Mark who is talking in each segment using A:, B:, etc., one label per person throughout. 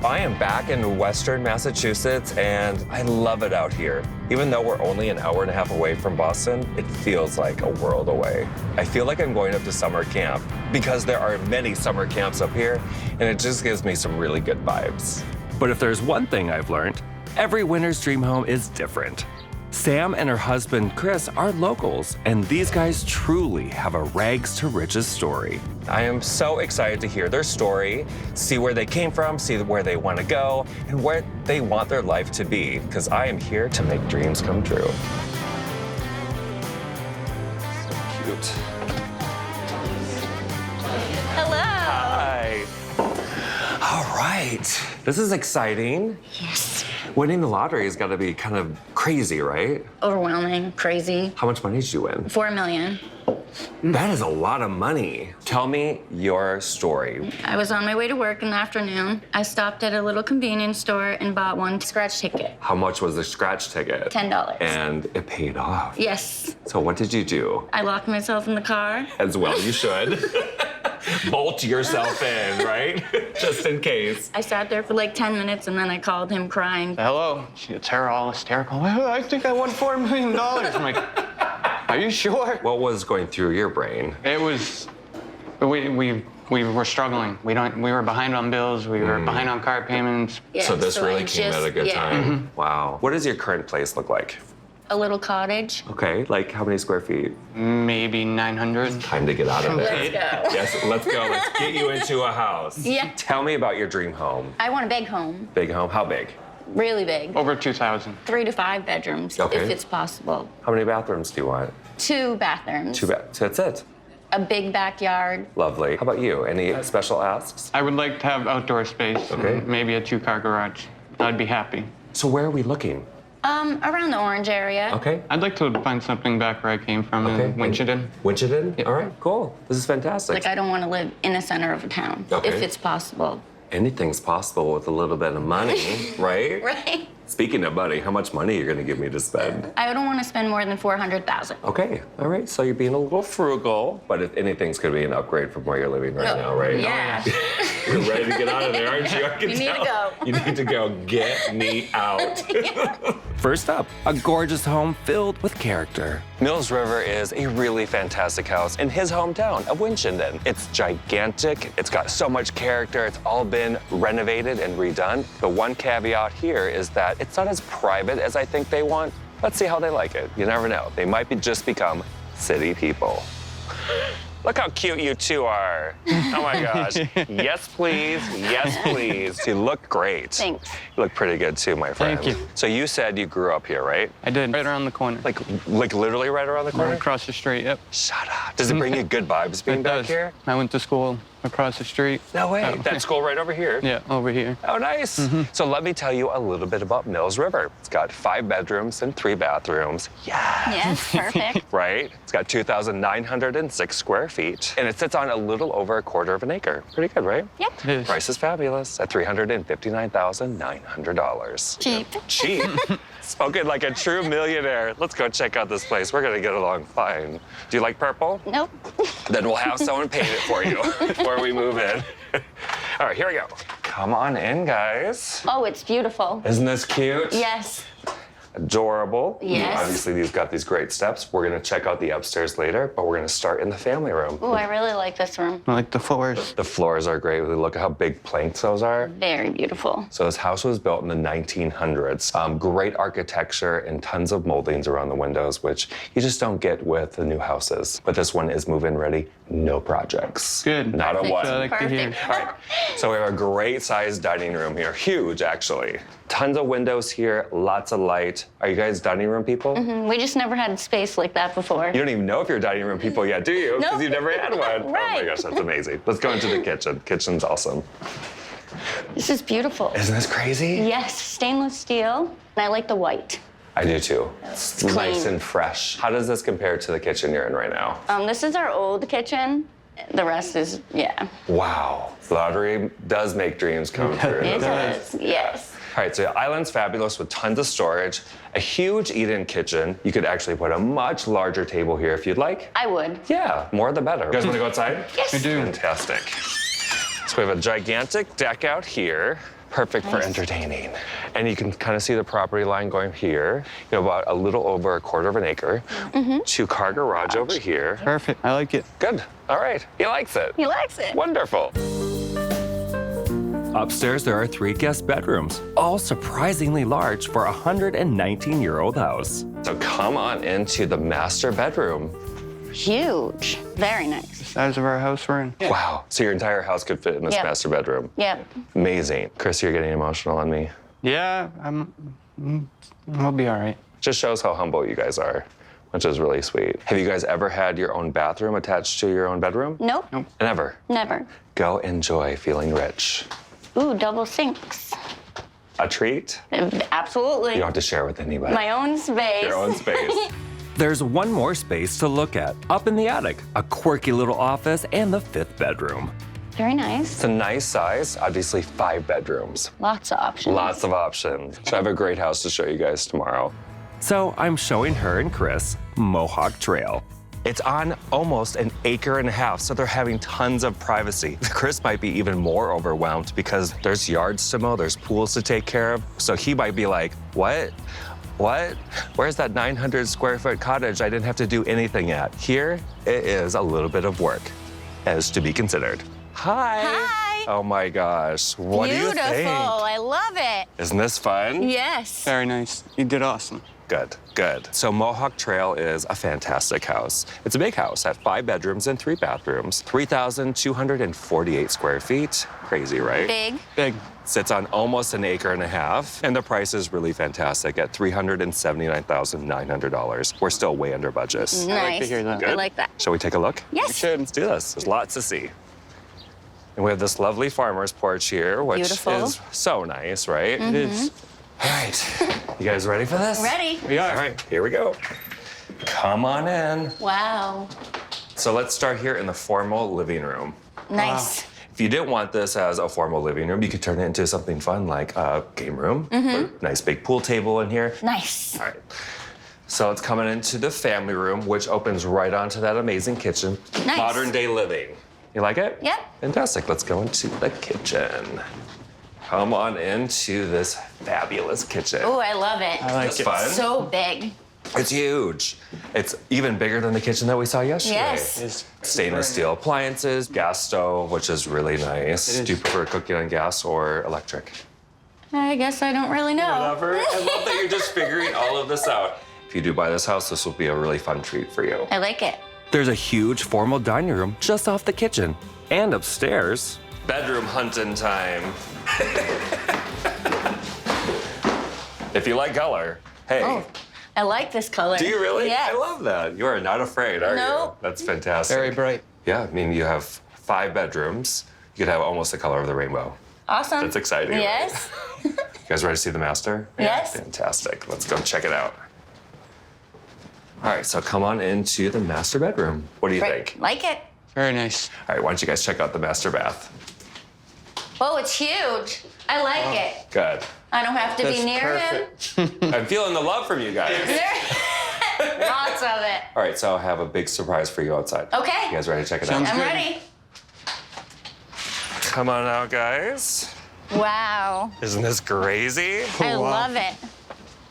A: I am back in Western Massachusetts, and I love it out here. Even though we're only an hour and a half away from Boston, it feels like a world away. I feel like I'm going up to summer camp because there are many summer camps up here, and it just gives me some really good vibes. But if there's one thing I've learned, every winter's dream home is different. Sam and her husband, Chris, are locals, and these guys truly have a rags to riches story. I am so excited to hear their story, see where they came from, see where they want to go, and where they want their life to be, because I am here to make dreams come true. So cute.
B: Hello.
A: Hi. All right. This is exciting.
B: Yes.
A: Winning the lottery has got to be kind of crazy, right?
B: Overwhelming, crazy.
A: How much money did you win?
B: $4 million.
A: That is a lot of money. Tell me your story.
B: I was on my way to work in the afternoon. I stopped at a little convenience store and bought one scratch ticket.
A: How much was the scratch ticket?
B: $10.
A: And it paid off.
B: Yes.
A: So what did you do?
B: I locked myself in the car.
A: As well you should. Bolt yourself in, right? Just in case.
B: I sat there for like 10 minutes and then I called him crying.
C: Hello. She gets her all hysterical. I think I won $4 million. I'm like, are you sure?
A: What was going through your brain?
C: It was, we were struggling. We were behind on bills. We were behind on car payments.
B: Yeah,
A: So this really came at a good time. Wow. What does your current place look like?
B: A little cottage.
A: Okay, like how many square feet?
C: Maybe 900.
A: Time to get out of
B: Let's
A: it.
B: go.
A: Yes, let's go. Let's get you into a house.
B: Yeah.
A: Tell me about your dream home.
B: I want a big home.
A: Big home, how big?
B: Really big.
C: Over 2,000.
B: 3 to 5 bedrooms,
A: Okay.
B: if it's possible.
A: How many bathrooms do you want?
B: 2 bathrooms.
A: That's it.
B: A big backyard.
A: Lovely. How about you? Any special asks?
C: I would like to have outdoor space.
A: Okay.
C: And maybe a 2-car garage. I'd be happy.
A: So where are we looking?
B: Around the Orange area.
A: Okay.
C: I'd like to find something back where I came from in Winchendon.
A: Winchendon? All right, cool. This is fantastic.
B: Like, I don't want to live in the center of a town,
A: Okay.
B: if it's possible.
A: Anything's possible with a little bit of money, right?
B: Right?
A: Speaking of money, how much money are you going to give me to spend?
B: I don't want to spend more than $400,000.
A: Okay, all right. So you're being a little frugal, but if anything's going to be an upgrade from where you're living right now, right?
B: Yeah.
A: You're ready to get out of there, aren't you? I can
B: You need to
A: tell.
B: go.
A: You need to go. Get me out. First up, a gorgeous home filled with character. Mills River is a really fantastic house in his hometown of Winchendon. It's gigantic. It's got so much character. It's all been renovated and redone. The one caveat here is that it's not as private as I think they want. Let's see how they like it. You never know. They might just become city people. Look how cute you two are. Oh my gosh. Yes, please. Yes, please. You look great.
B: Thanks.
A: You look pretty good too, my friend.
C: Thank you.
A: So you said you grew up here, right?
C: I did. Right around the corner.
A: Like literally right around the corner?
C: Right across the street, yep.
A: Shut up. Does it bring you good vibes being
C: It
A: back
C: does.
A: here?
C: I went to school across the street.
A: No way.
C: Oh.
A: That school right over here?
C: Yeah, over here.
A: Oh, nice. So let me tell you a little bit about Mills River. It's got 5 bedrooms and 3 bathrooms. Yeah.
B: Yes, perfect.
A: Right? It's got 2,906 square feet, and it sits on a little over 1/4 of an acre. Pretty good, right?
B: Yep.
C: It is.
A: Price is fabulous at $359,900.
B: Cheap.
A: Cheap? Spoken like a true millionaire. Let's go check out this place. We're gonna get along fine. Do you like purple?
B: Nope.
A: Then we'll have someone paint it for you before we move in. All right, here we go. Come on in, guys.
B: Oh, it's beautiful.
A: Isn't this cute?
B: Yes.
A: Adorable.
B: Yes.
A: Obviously, these got these great steps. We're gonna check out the upstairs later, but we're gonna start in the family room.
B: Oh, I really like this room.
C: I like the floors.
A: The floors are great. Look at how big planks those are.
B: Very beautiful.
A: So this house was built in the 1900s. Great architecture and tons of moldings around the windows, which you just don't get with the new houses. But this one is move-in ready, no projects.
C: Good.
A: Not a
B: Perfect.
A: one.
C: I like to hear.
B: Perfect.
A: All right, so we have a great sized dining room here. Huge, actually. Tons of windows here, lots of light. Are you guys dining room people?
B: We just never had space like that before.
A: You don't even know if you're dining room people yet, do you? Because
B: Nope.
A: you've never had one. Oh my
B: Right.
A: gosh, that's amazing. Let's go into the kitchen. Kitchen's awesome.
B: This is beautiful.
A: Isn't this crazy?
B: Yes, stainless steel. And I like the white.
A: I do too. It's nice
B: clean.
A: and fresh. How does this compare to the kitchen you're in right now?
B: This is our old kitchen. The rest is, yeah.
A: Wow. Lottery does make dreams come true.
B: It
A: doesn't it?
B: does, yes.
A: All right, so the island's fabulous with tons of storage, a huge eat-in kitchen. You could actually put a much larger table here if you'd like.
B: I would.
A: Yeah, more the better. You guys want to go outside?
B: Yes.
C: I do.
A: Fantastic. So we have a gigantic deck out here. Perfect for entertaining. And you can kind of see the property line going here, about a little over 1/4 of an acre. 2-car garage over here.
C: Perfect. I like it.
A: Good. All right. He likes it.
B: He likes it.
A: Wonderful.
D: Upstairs, there are 3 guest bedrooms, all surprisingly large for a 119-year-old house.
A: So come on into the master bedroom.
B: Huge. Very nice.
C: Size of our house we're in.
A: Wow. So your entire house could fit in this
B: Yep.
A: master bedroom.
B: Yep.
A: Amazing. Chris, you're getting emotional on me.
C: Yeah, we'll be all right.
A: Just shows how humble you guys are, which is really sweet. Have you guys ever had your own bathroom attached to your own bedroom?
B: Nope.
A: Never.
B: Never.
A: Go enjoy feeling rich.
B: Ooh, double sinks.
A: A treat?
B: Absolutely.
A: You don't have to share with anybody.
B: My own space.
A: Your own space.
D: There's one more space to look at, up in the attic, a quirky little office and the 5th bedroom.
B: Very nice.
A: It's a nice size, obviously 5 bedrooms.
B: Lots of options.
A: Lots of options. So I have a great house to show you guys tomorrow.
D: So I'm showing her and Chris Mohawk Trail.
A: It's on almost 1.5 acres, so they're having tons of privacy. Chris might be even more overwhelmed because there's yards to mow, there's pools to take care of. So he might be like, what? What? Where's that 900 square foot cottage I didn't have to do anything at? Here, it is a little bit of work, as to be considered. Hi.
B: Hi.
A: Oh my gosh, what do you
B: Beautiful.
A: think?
B: I love it.
A: Isn't this fun?
B: Yes.
C: Very nice. You did awesome.
A: Good, good. So Mohawk Trail is a fantastic house. It's a big house at 5 bedrooms and 3 bathrooms, 3,248 square feet. Crazy, right?
B: Big.
C: Big.
A: Sits on almost 1.5 acres, and the price is really fantastic at $379,900. We're still way under budget.
B: Nice.
C: like to hear that.
B: I like that.
A: Shall we take a look?
B: Yes.
A: Let's do this. There's lots to see. And we have this lovely farmer's porch here, which
B: Beautiful.
A: is so nice, right?
C: It is.
A: All right. You guys ready for this?
B: Ready.
C: We are.
A: All right, here we go. Come on in.
B: Wow.
A: So let's start here in the formal living room.
B: Nice.
A: If you didn't want this as a formal living room, you could turn it into something fun like a game room. Nice big pool table in here.
B: Nice.
A: All right. So it's coming into the family room, which opens right onto that amazing kitchen.
B: Nice.
A: Modern day living. You like it?
B: Yep.
A: Fantastic. Let's go into the kitchen. Come on into this fabulous kitchen.
B: Oh, I love it.
C: I like
A: It's
C: it.
A: fun.
B: So big.
A: It's huge. It's even bigger than the kitchen that we saw yesterday.
B: Yes.
C: It's
A: Stainless steel appliances, gas stove, which is really nice.
C: It is.
A: Do you prefer cooking on gas or electric?
B: I guess I don't really know.
A: Whatever. I love that you're just figuring all of this out. If you do buy this house, this will be a really fun treat for you.
B: I like it.
D: There's a huge formal dining room just off the kitchen. And upstairs,
A: Bedroom hunting time. If you like color, hey.
B: Oh, I like this color.
A: Do you really?
B: Yes.
A: I love that. You are not afraid, are you?
B: Nope.
A: That's fantastic.
C: very bright.
A: Yeah, I mean, you have 5 bedrooms. You could have almost the color of the rainbow.
B: Awesome.
A: That's exciting. right?
B: Yes.
A: You guys ready to see the master?
B: Yes.
A: Fantastic. Let's go check it out. All right, so come on into the master bedroom. What do you think?
B: Like it.
C: Very nice.
A: All right, why don't you guys check out the master bath?
B: Oh, it's huge. I like it.
A: Good.
B: I don't have to
C: That's
B: be near
C: perfect.
A: I'm feeling the love from you guys.
B: him. Lots of it.
A: All right, so I have a big surprise for you outside.
B: Okay.
A: You guys ready to check it
C: Sounds
A: out?
B: I'm
C: good.
B: ready.
A: Come on out, guys.
B: Wow.
A: Isn't this crazy?
B: I
C: wow.
B: love it.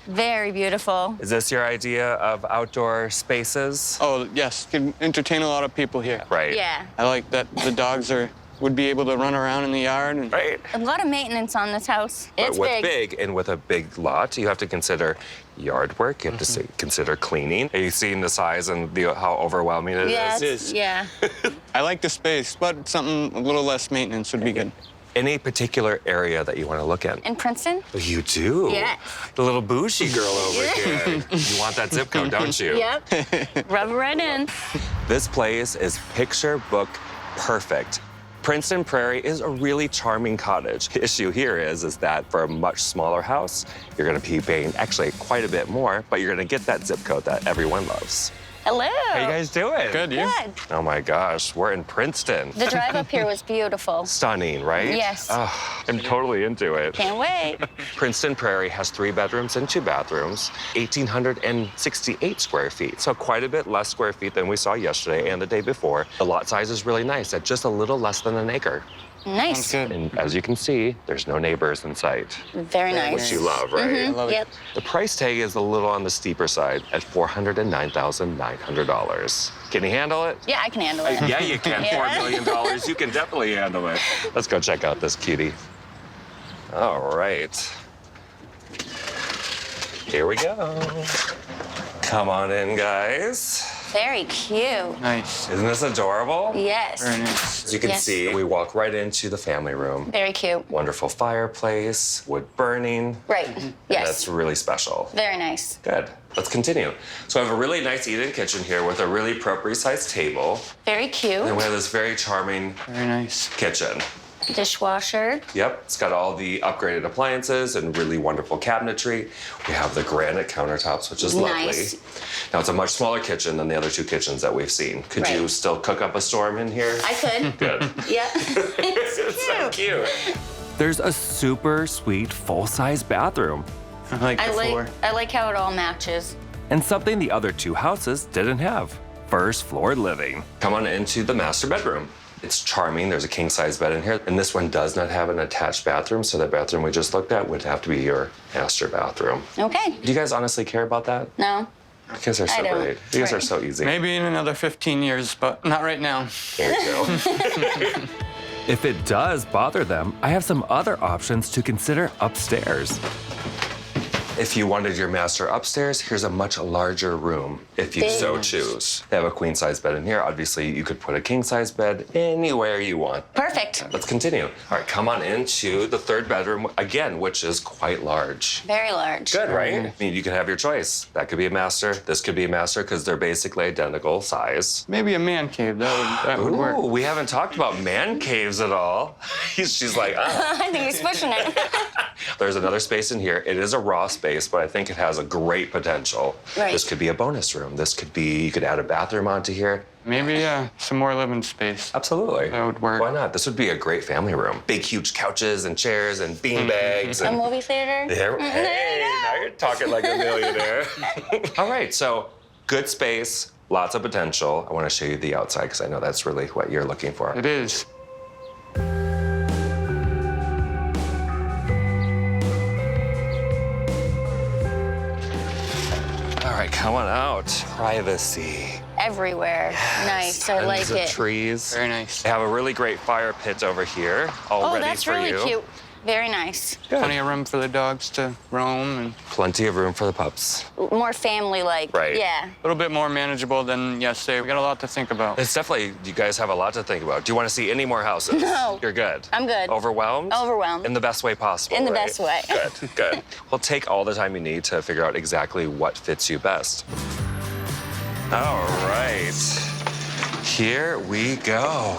B: Very beautiful.
A: Is this your idea of outdoor spaces?
C: Oh, yes. Can entertain a lot of people here.
A: Right.
B: Yeah.
C: I like that the dogs would be able to run around in the yard. And
A: Right.
B: A lot of maintenance on this house. It's
A: But with
B: big.
A: and with a big lot, you have to consider yard work. You have to consider cleaning. Are you seeing the size and how overwhelming it is?
B: Yes.
C: It is.
B: Yeah.
C: I like the space, but something a little less maintenance would be good.
A: Any particular area that you want to look at?
B: In Princeton?
A: You do?
B: Yes.
A: The little bougie girl over here. You want that zip code, don't you?
B: Yep. Rub it right in.
A: This place is picture book perfect. Princeton Prairie is a really charming cottage. The issue here is that for a much smaller house, you're gonna be paying actually quite a bit more, but you're gonna get that zip code that everyone loves.
B: Hello.
A: How you guys doing?
C: Good, you?
B: Good.
A: Oh my gosh, we're in Princeton.
B: The drive up here was beautiful.
A: Stunning, right?
B: Yes.
A: Oh, I'm totally into it.
B: Can't wait.
A: Princeton Prairie has 3 bedrooms and 2 bathrooms, 1,868 square feet. So quite a bit less square feet than we saw yesterday and the day before. The lot size is really nice at just a little less than 1 acre.
B: Nice.
C: Sounds good.
A: And as you can see, there's no neighbors in sight,
B: Very nice.
A: which you love, right?
C: I love it.
B: Yep.
A: The price tag is a little on the steeper side at $409,900. Can you handle it?
B: Yeah, I can handle it.
A: Yeah, you can.
B: Yeah.
A: $4 million. You can definitely handle it. Let's go check out this cutie. All right. Here we go. Come on in, guys.
B: Very cute.
C: Nice.
A: Isn't this adorable?
B: Yes.
C: Very nice.
A: As you can
B: Yes.
A: see, we walk right into the family room.
B: Very cute.
A: Wonderful fireplace, wood burning.
B: Right. Yes.
A: That's really special.
B: Very nice.
A: Good. Let's continue. So I have a really nice eat-in kitchen here with a really appropriate sized table.
B: Very cute.
A: And we have this very charming
C: Very nice.
A: kitchen.
B: Dishwasher.
A: Yep, it's got all the upgraded appliances and really wonderful cabinetry. We have the granite countertops, which is lovely.
B: Nice.
A: Now, it's a much smaller kitchen than the other two kitchens that we've seen. Could you
B: Right.
A: still cook up a storm in here?
B: I could.
A: Good.
B: Yeah.
A: It's so cute.
D: There's a super sweet full-size bathroom,
C: I like the floor.
B: I like how it all matches.
D: and something the other two houses didn't have: first floor living.
A: Come on into the master bedroom. It's charming. There's a king-size bed in here. And this one does not have an attached bathroom, so that bathroom we just looked at would have to be your master bathroom.
B: Okay.
A: Do you guys honestly care about that?
B: No.
A: You guys are so
B: I don't.
A: great. You guys are
B: Right.
A: so easy.
C: Maybe in another 15 years, but not right now.
A: There you go.
D: If it does bother them, I have some other options to consider upstairs.
A: If you wanted your master upstairs, here's a much larger room if you so choose. They have a queen-size bed in here. Obviously, you could put a king-size bed anywhere you want.
B: Perfect.
A: Let's continue. All right, come on into the third bedroom again, which is quite large.
B: Very large.
A: Good, right? I mean, you can have your choice. That could be a master. This could be a master because they're basically identical size.
C: Maybe a man cave. That would work.
A: Ooh, we haven't talked about man caves at all. She's like, ah.
B: I think he's pushing it.
A: There's another space in here. It is a raw space, but I think it has a great potential.
B: Right.
A: This could be a bonus room. This could be, you could add a bathroom onto here.
C: Maybe some more living space.
A: Absolutely.
C: That would work.
A: Why not? This would be a great family room. Big, huge couches and chairs and bean bags.
B: A
A: And
B: movie theater.
A: there,
B: There
A: hey,
B: you go.
A: now you're talking like a millionaire. All right, so good space, lots of potential. I want to show you the outside because I know that's really what you're looking for.
C: It is.
A: All right, come on out. Privacy.
B: Everywhere. Nice. I like
A: Tons of
B: it.
A: trees.
C: Very nice.
A: They have a really great fire pit over here, all
B: Oh,
A: ready
B: that's
A: for
B: really
A: you.
B: cute. Very nice.
C: Plenty of room for the dogs to roam and
A: Plenty of room for the pups.
B: More family-like.
A: Right.
B: Yeah.
C: a little bit more manageable than yesterday. We got a lot to think about.
A: It's definitely, you guys have a lot to think about. Do you want to see any more houses?
B: No.
A: You're good?
B: I'm good.
A: Overwhelmed?
B: Overwhelmed.
A: In the best way possible,
B: In the
A: right?
B: best way.
A: Good, good. Well, take all the time you need to figure out exactly what fits you best. All right. Here we go.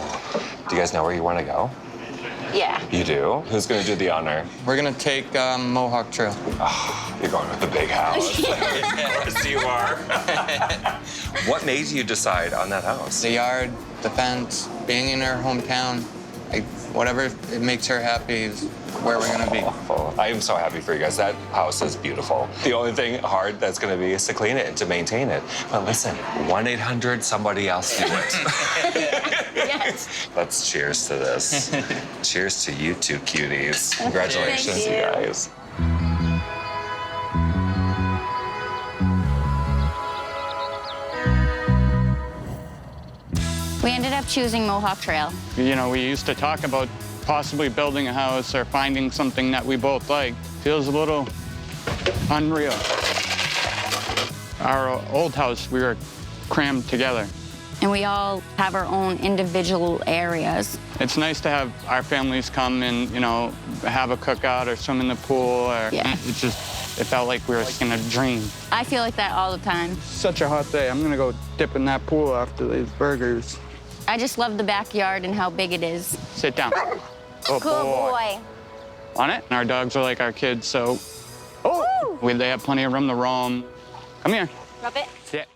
A: Do you guys know where you want to go?
B: Yeah.
A: You do? Who's going to do the honor?
C: We're gonna take Mohawk Trail.
A: You're going with the big house. Yes, you are. What made you decide on that house?
C: The yard, the fence, being in her hometown, whatever it makes her happy is where we're gonna be.
A: Oh, I am so happy for you guys. That house is beautiful. The only thing hard that's going to be is to clean it and to maintain it. But listen, 1-800, somebody else do it.
B: Yes.
A: Let's cheers to this. Cheers to you two cuties. Congratulations,
B: Thank
A: you
B: you.
A: guys.
B: We ended up choosing Mohawk Trail.
C: You know, we used to talk about possibly building a house or finding something that we both liked. Feels a little unreal. Our old house, we were crammed together.
B: And we all have our own individual areas.
C: It's nice to have our families come and, you know, have a cookout or swim in the pool. Or
B: Yeah.
C: it felt like we were in a dream.
B: I feel like that all the time.
C: Such a hot day. I'm gonna go dip in that pool after these burgers.
B: I just love the backyard and how big it is.
C: Sit down. Oh,
B: Good boy.
C: On it. Our dogs are like our kids, so
B: Woo!
C: they have plenty of room to roam. Come here.
B: Rub it.
C: Sit.